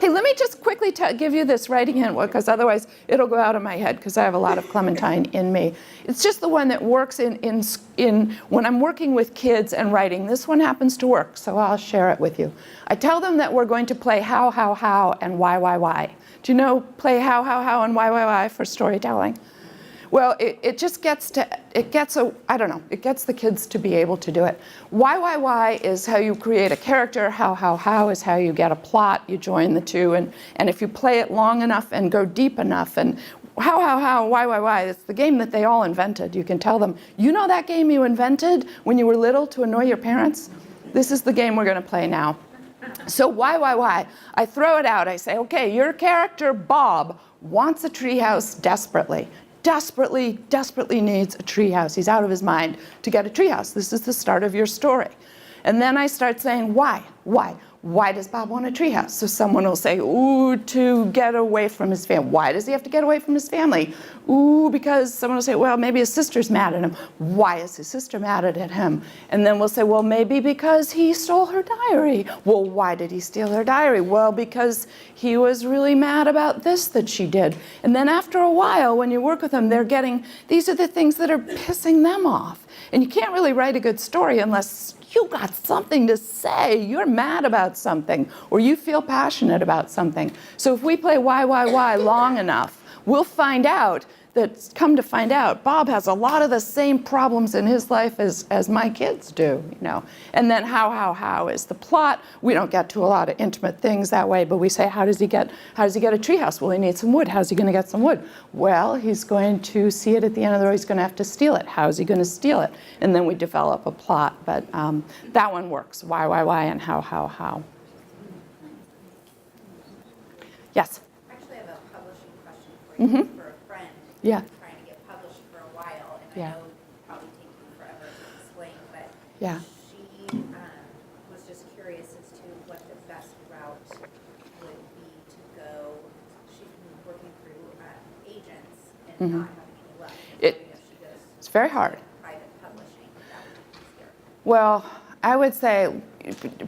Hey, let me just quickly give you this writing hint, because otherwise it'll go out of my head, because I have a lot of Clementine in me. It's just the one that works in when I'm working with kids and writing. This one happens to work, so I'll share it with you. I tell them that we're going to play how, and why. Do you know play how, and why for storytelling? Well, it just gets the kids to be able to do it. Why is how you create a character. How is how you get a plot. You join the two, and if you play it long enough and go deep enough, and how, why, it's the game that they all invented. You can tell them, you know that game you invented when you were little to annoy your parents? This is the game we're going to play now. So why? I throw it out. I say, okay, your character, Bob, wants a treehouse desperately needs a treehouse. He's out of his mind to get a treehouse. This is the start of your story. And then I start saying, why? Why does Bob want a treehouse? So someone will say, ooh, to get away from his family. Why does he have to get away from his family? Ooh, because someone will say, well, maybe his sister's mad at him. Why is his sister mad at him? And then we'll say, well, maybe because he stole her diary. Well, why did he steal her diary? Well, because he was really mad about this that she did. And then after a while, when you work with them, they're getting, these are the things that are pissing them off. And you can't really write a good story unless you got something to say. You're mad about something, or you feel passionate about something. So if we play why long enough, we'll find out that, come to find out, Bob has a lot of the same problems in his life as my kids do, you know. And then how is the plot. We don't get to a lot of intimate things that way, but we say, how does he get a treehouse? Well, he needs some wood. How's he going to get some wood? Well, he's going to see it at the end of the road. He's going to have to steal it. How's he going to steal it? And then we develop a plot. But that one works. Why, and how. Yes? Actually, I have a publishing question for you. Mm-hmm. Yeah. Trying to get published for a while, and Yeah. I know it'll probably take you forever to explain, but Yeah. she was just curious as to what the best route would be to go. She's been working through agents and not having any luck. It- So, she goes It's very hard. private publishing. That would be easier. Well, I would say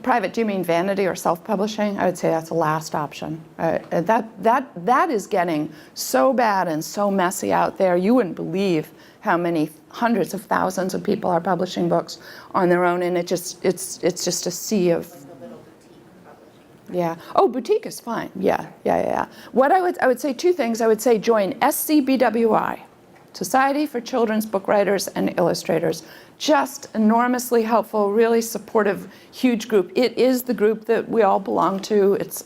private. Do you mean vanity or self-publishing? I would say that's the last option. That is getting so bad and so messy out there. You wouldn't believe how many hundreds of thousands of people are publishing books on their own, and it's just a sea of. Like a little boutique publishing. Yeah. Oh, boutique is fine. Yeah. What I would say two things. I would say join SCBWI, Society for Children's Book Writers and Illustrators. Just enormously helpful, really supportive, huge group. It is the group that we all belong to. It's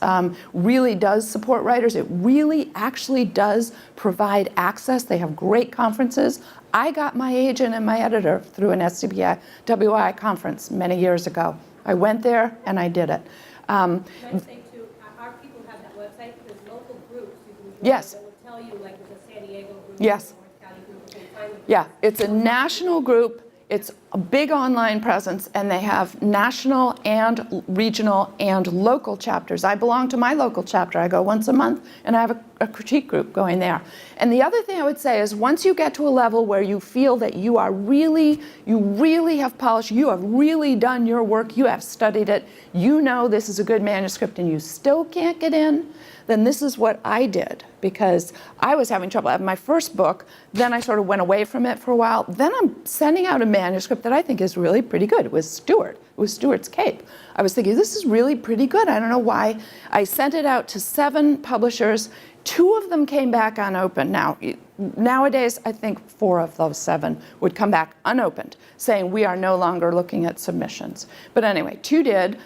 really does support writers. It really actually does provide access. They have great conferences. I got my agent and my editor through an SCBWI conference many years ago. I went there and I did it. Can I say too, our people have that website, there's local groups you can join Yes. that will tell you, like there's a San Diego group, Yes. North County group, you can find them. Yeah, it's a national group. It's a big online presence, and they have national and regional and local chapters. I belong to my local chapter. I go once a month, and I have a critique group going there. And the other thing I would say is once you get to a level where you feel that you really have polished, you have really done your work, you have studied it, you know this is a good manuscript, and you still can't get in, then this is what I did, because I was having trouble. I had my first book, then I sort of went away from it for a while. Then I'm sending out a manuscript that I think is really pretty good. It was Stuart. It was Stuart's Cape. I was thinking, this is really pretty good. I don't know why. I sent it out to 7 publishers. 2 of them came back unopened. Now, nowadays, I think 4 of those 7 would come back unopened, saying we are no longer looking at submissions. But anyway, 2 did.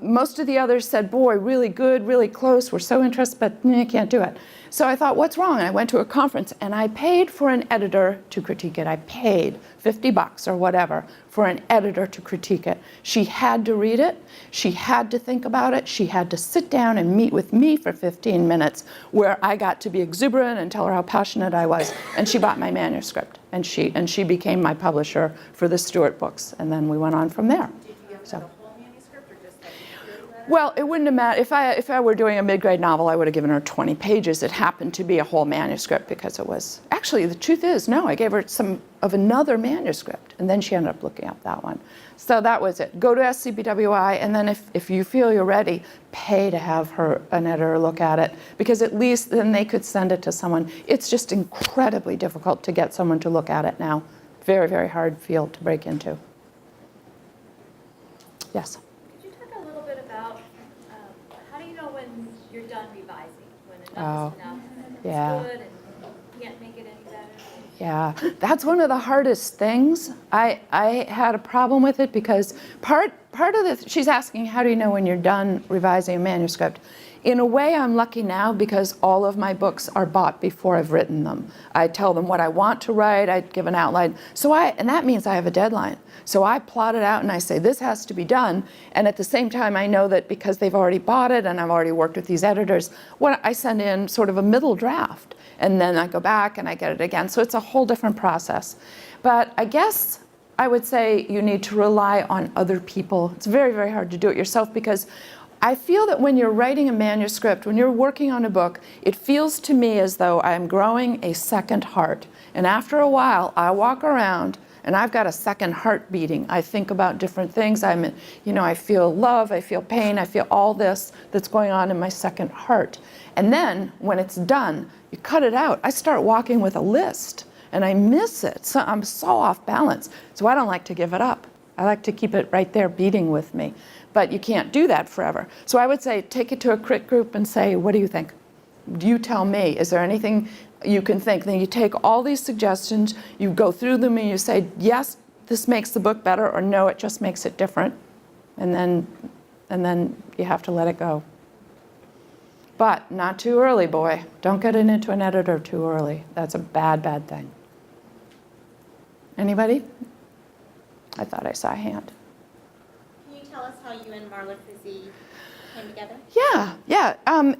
Most of the others said, boy, really good, really close, we're so interested, but can't do it. So I thought, what's wrong? And I went to a conference, and I paid for an editor to critique it. I paid $50 or whatever for an editor to critique it. She had to read it. She had to think about it. She had to sit down and meet with me for 15 minutes, where I got to be exuberant and tell her how passionate I was. And she bought my manuscript, and she became my publisher for the Stuart books. And then we went on from there. Did you give So. her the whole manuscript or just like a letter? Well, it wouldn't have mattered. If I were doing a mid-grade novel, I would have given her 20 pages. It happened to be a whole manuscript because it was, actually, the truth is, no, I gave her some of another manuscript, and then she ended up looking up that one. So that was it. Go to SCBWI, and then if you feel you're ready, pay to have an editor look at it, because at least then they could send it to someone. It's just incredibly difficult to get someone to look at it now. Very, very hard field to break into. Yes? Could you talk a little bit about how do you know when you're done revising? When Oh, enough is enough and it's yeah. good and you can't make it any better? Yeah, that's one of the hardest things. I had a problem with it because part of she's asking, how do you know when you're done revising a manuscript? In a way, I'm lucky now because all of my books are bought before I've written them. I tell them what I want to write, I give an outline. And that means I have a deadline. So I plot it out and I say, this has to be done. And at the same time, I know that because they've already bought it and I've already worked with these editors, I send in sort of a middle draft. And then I go back and I get it again. So it's a whole different process. But I guess I would say you need to rely on other people. It's very, very hard to do it yourself because I feel that when you're writing a manuscript, when you're working on a book, it feels to me as though I'm growing a second heart. And after a while, I walk around and I've got a second heart beating. I think about different things. I feel love, I feel pain, I feel all this that's going on in my second heart. And then when it's done, you cut it out. I start walking with a list and I miss it. So I'm so off balance. So I don't like to give it up. I like to keep it right there beating with me. But you can't do that forever. So I would say take it to a crit group and say, what do you think? Do you tell me? Is there anything you can think? Then you take all these suggestions, you go through them and you say, yes, this makes the book better, or no, it just makes it different. And then you have to let it go. But not too early, boy. Don't get it into an editor too early. That's a bad, bad thing. Anybody? I thought I saw a hand. Can you tell us how you and Marla Frizzy came together? Yeah.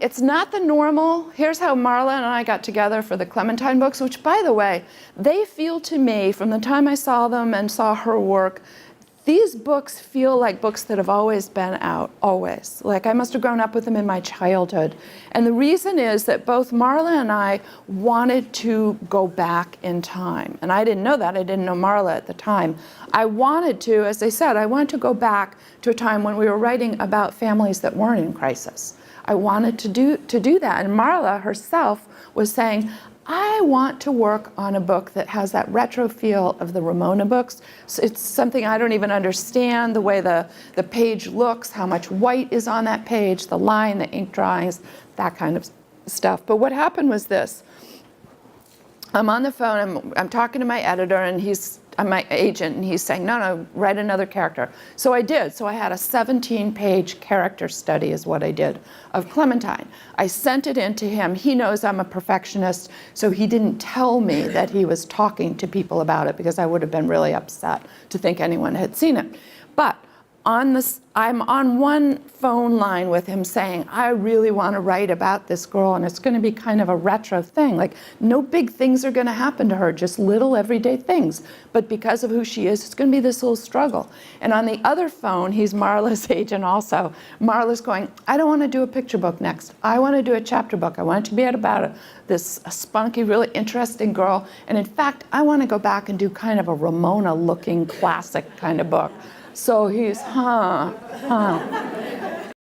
It's not the normal. Here's how Marla and I got together for the Clementine books, which, by the way, they feel to me, from the time I saw them and saw her work, these books feel like books that have always been out, always. Like I must have grown up with them in my childhood. And the reason is that both Marla and I wanted to go back in time. And I didn't know that. I didn't know Marla at the time. I wanted to, as I said, I wanted to go back to a time when we were writing about families that weren't in crisis. I wanted to do that. And Marla herself was saying, I want to work on a book that has that retro feel of the Ramona books. So it's something I don't even understand, the way the page looks, how much white is on that page, the line, the ink drawings, that kind of stuff. But what happened was this. I'm on the phone, I'm talking to my editor, and I'm my agent, and he's saying, no, write another character. So I did. So I had a 17-page character study is what I did of Clementine. I sent it in to him. He knows I'm a perfectionist, so he didn't tell me that he was talking to people about it because I would have been really upset to think anyone had seen it. But I'm on one phone line with him saying, I really want to write about this girl, and it's going to be kind of a retro thing. Like, no big things are going to happen to her, just little everyday things. But because of who she is, it's going to be this little struggle. And on the other phone, he's Marla's agent also. Marla's going, I don't want to do a picture book next. I want to do a chapter book. I want it to be about this spunky, really interesting girl. And in fact, I want to go back and do kind of a Ramona-looking classic kind of book. So he's,